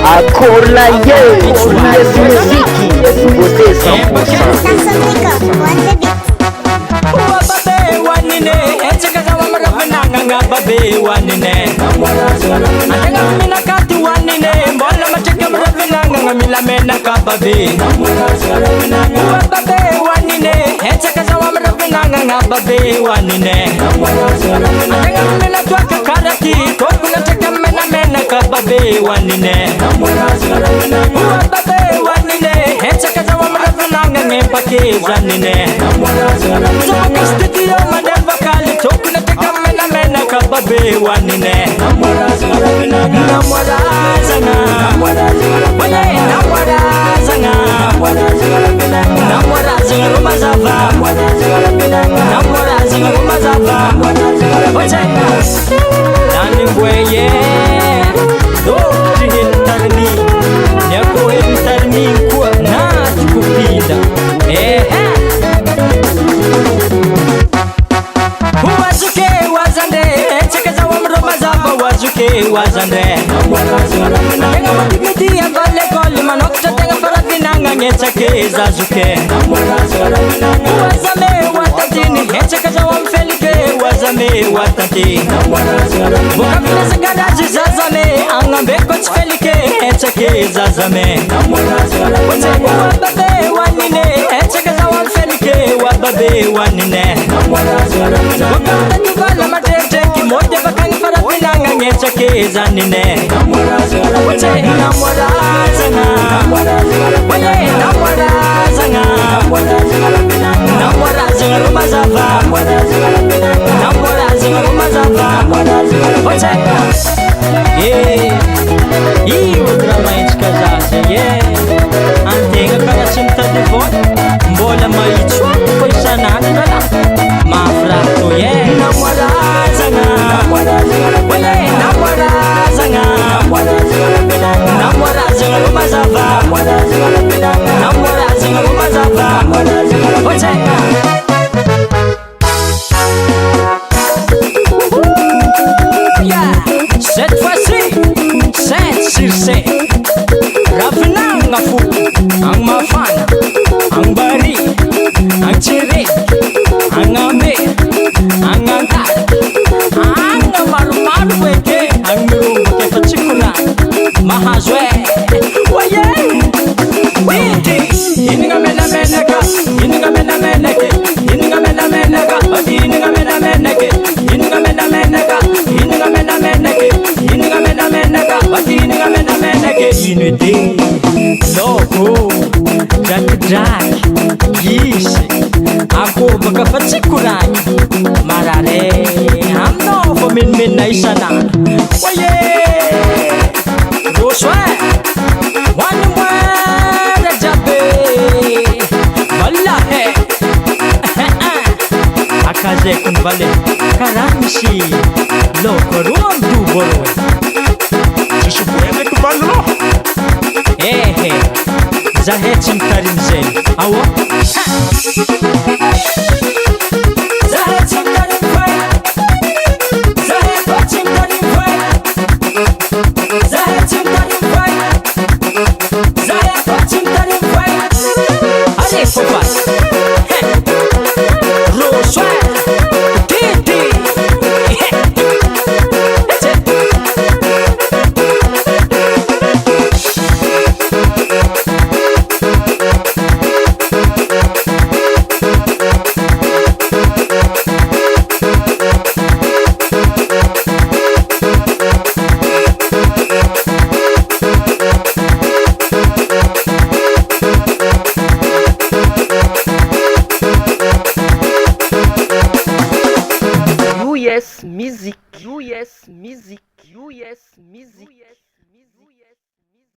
Acorla Yes Muziki Nouveauté 100%. Babe wanine Atanga mina kati wanine Mbola macheke mravinanga Ngamila mena kababe Babe wanine Echeka zawa mravinanga Ngababe wanine Atanga mina tuaka karati Koku na cheke mena kababe wanine Babe wanine Echeka zawa mravinanga Ngempake zanine Zaka studio madeva kali Toku na cheke mena kababe wanine NAMOA RAZANA NAMOA RAZANA rumazava NAMOA RAZANA rumazava Nani bweye Doti hintarni Nyako hintarni Kwa nati kupida Wazuke wazande Chekaza wa mromazava Wazuke wazande Nenga matikiti ya vale koli Manokta tenga faravinanga Nyechake zazuke Wazame watatini Chekaza wa mfelike Wazame watati Bukabina segadaji zazame Angambeko chfelike Chake zazame Wababe wanine Chekaza wa mfelike Wababe wanine Wakata nyuvala matete Kimoja bakangi faravinanga Nyechake zanine NAMOA RAZANA NAMOA RAZANA NAMOA RAZANA rumazava NAMOA RAZANA rumazava Io drama itikazaza Antenga kaya simtadi vote Mbola maitswa Koy sanana nala Mafrato NAMOA RAZANA NAMOA RAZANA NAMOA RAZANA rumazava NAMOA RAZANA rumazava Cette fois-ci 7 sur 7 Ravinanga fu Ang mafana Ang bari Ang chirik Ang ambe Ang angkat Ang malu-malu weke Ang mirungu kefa chikuna Mahazwe Waye Witi Ininga mena meneka Ininga mena meneke Ininga mena meneka Ininga mena meneke Ininga mena meneka Ininga mena meneke Ininga mena meneka Ininga mena meneke Unity Loko Jack Yisi Ako magkapatsikuranyi Marare Amno Paminmin na isana Waye Roswe Wani mwere jabe Wallahe Akaze kun vale Karamshi Loko ruam duborowe Sishubuene kubalo Zahecim karimze Awo